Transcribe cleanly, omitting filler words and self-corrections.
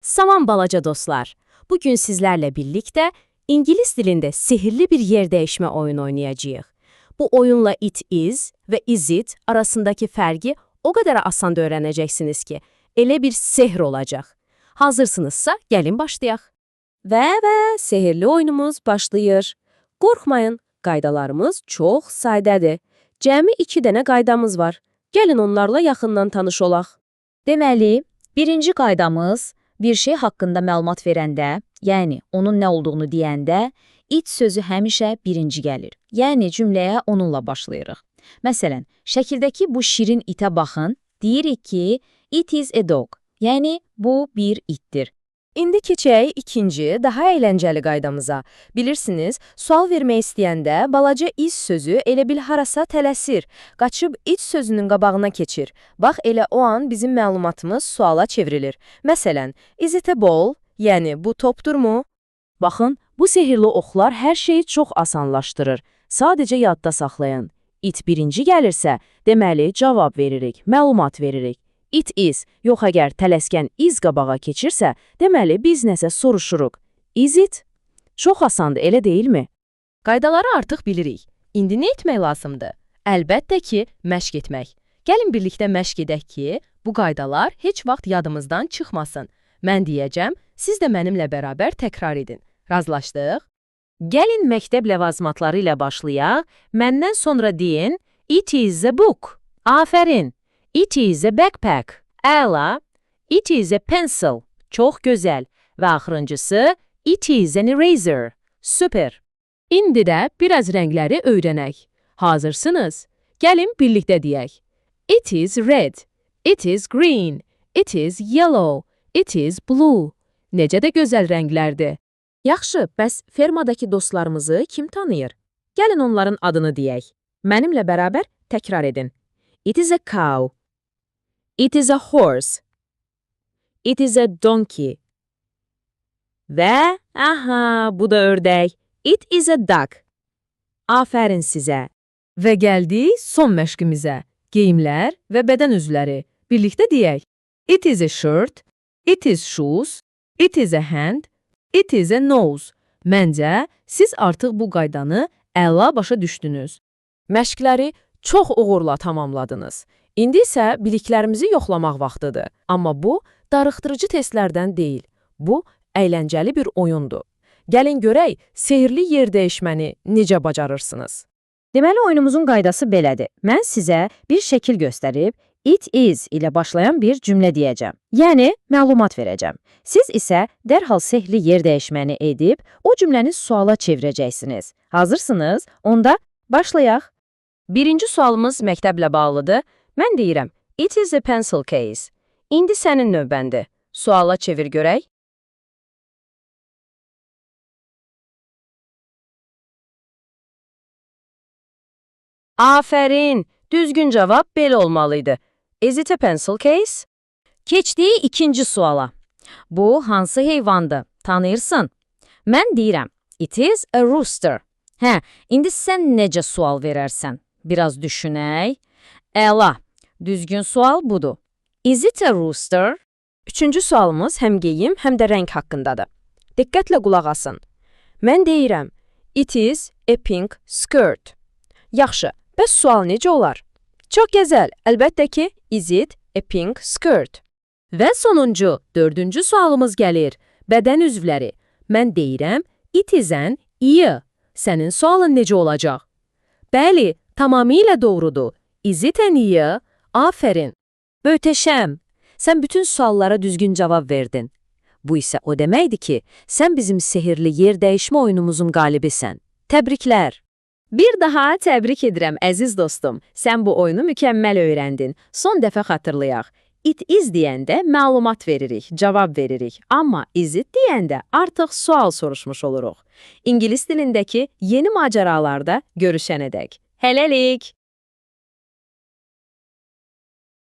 Salam balaca dostlar. Bugün sizlerle birlikte İngiliz dilinde sihirli bir yer değişme oyunu oynayacağız. Bu oyunla it is ve is it arasındaki farkı o kadar asan öğreneceksiniz ki ele bir sehr olacak. Hazırsınızsa gelin başlayaq. Ve sihirli oyunumuz başlayır. Qorxmayın, qaydalarımız çox sadədir. Cəmi 2 dənə qaydamız var. Gəlin onlarla yaxından tanış olaq. Deməli, birinci qaydamız bir şey haqqında məlumat verəndə, yəni onun nə olduğunu deyəndə, it sözü həmişə birinci gəlir. Yəni cümləyə onunla başlayırıq. Məsələn, şəkildəki bu şirin itə baxın, deyirik ki, it is a dog, yəni bu bir ittir. İndi keçək ikinci, daha eğlenceli qaydamıza. Bilirsiniz, sual vermək istəyəndə balaca is sözü elə bil harasa tələsir, qaçıb it sözünün qabağına keçir. Bax, elə o an bizim məlumatımız suala çevrilir. Məsələn, is it a ball? Yəni, bu topdurmu? Baxın, bu sehirli oxlar hər şeyi çox asanlaşdırır. Sadəcə yadda saxlayın. It birinci gəlirsə, deməli cavab veririk, məlumat veririk. It is, yox əgər tələskən is qabağa keçirsə, deməli biz nəsə soruşuruq. Is it? Çox asandır, elə deyilmi? Qaydaları artıq bilirik. İndi nə etmək lazımdır? Əlbəttə ki, məşq etmək. Gəlin birlikdə məşq edək ki, bu qaydalar heç vaxt yadımızdan çıxmasın. Mən deyəcəm, siz də mənimlə bərabər təkrar edin. Razılaşdıq? Gəlin məktəb ləvazimatları ilə başlayaq. Məndən sonra deyin, it is a book. Afərin. It is a backpack. Əla. It is a pencil. Çox gözəl. Və axırıncısı, it is an eraser. Süper. İndi də biraz rəngləri öyrənək. Hazırsınız? Gəlin birlikdə deyək. It is red. It is green. It is yellow. It is blue. Necə də gözəl rənglərdir. Yaxşı, bəs fermadakı dostlarımızı kim tanıyır? Gəlin onların adını deyək. Mənimlə bərabər təkrar edin. It is a cow. It is a horse. It is a donkey. Və, bu da ördək. It is a duck. Afərin sizə. Və gəldik son məşqimizə. Geyimlər və bədən üzvləri. Birlikdə deyək. It is a shirt. It is shoes. It is a hand. It is a nose. Məncə, siz artıq bu qaydanı əla başa düşdünüz. Məşqləri çox uğurla tamamladınız. İndi isə biliklərimizi yoxlamaq vaxtıdır. Amma bu, darıxdırıcı testlərdən deyil. Bu, əyləncəli bir oyundur. Gəlin görək, sehirli yer dəyişməni necə bacarırsınız? Deməli, oyunumuzun qaydası belədir. Mən sizə bir şəkil göstərib, it is ilə başlayan bir cümlə deyəcəm. Yəni, məlumat verəcəm. Siz isə dərhal sehirli yer dəyişməni edib, o cümləni suala çevirəcəksiniz. Hazırsınız? Onda başlayaq. Birinci sualımız məktəblə bağlıdır. Mən deyirəm, it is a pencil case. İndi sənin növbəndir. Suala çevir görək. Afərin, düzgün cavab belə olmalıydı. Is it a pencil case? Keçdiyi ikinci suala. Bu hansı heyvandır? Tanıyırsan? Mən deyirəm, it is a rooster. İndi sən necə sual verərsən? Biraz düşünək. Əla, düzgün sual budur. Is it a rooster? Üçüncü sualımız həm geyim, həm də rəng haqqındadır. Diqqətlə qulaq asın. Mən deyirəm, it is a pink skirt. Yaxşı, bəs sual necə olar? Çox gözəl, əlbəttə ki, is it a pink skirt? Və sonuncu, dördüncü sualımız gəlir. Bədən üzvləri. Mən deyirəm, it is an ear. Sənin sualın necə olacaq? Bəli, tamamilə doğrudur. Is it an ear? Afərin. Möhtəşəm. Sən bütün suallara düzgün cavab verdin. Bu isə o deməkdir ki, sən bizim sehirli yer dəyişmə oyunumuzun qalibisən. Təbriklər. Bir daha təbrik edirəm, əziz dostum. Sən bu oyunu mükəmməl öyrəndin. Son dəfə xatırlayaq. It is deyəndə məlumat veririk, cavab veririk. Amma is it deyəndə artıq sual soruşmuş oluruq. İngilis dilindəki yeni macəralarda görüşənədək. Hələlik!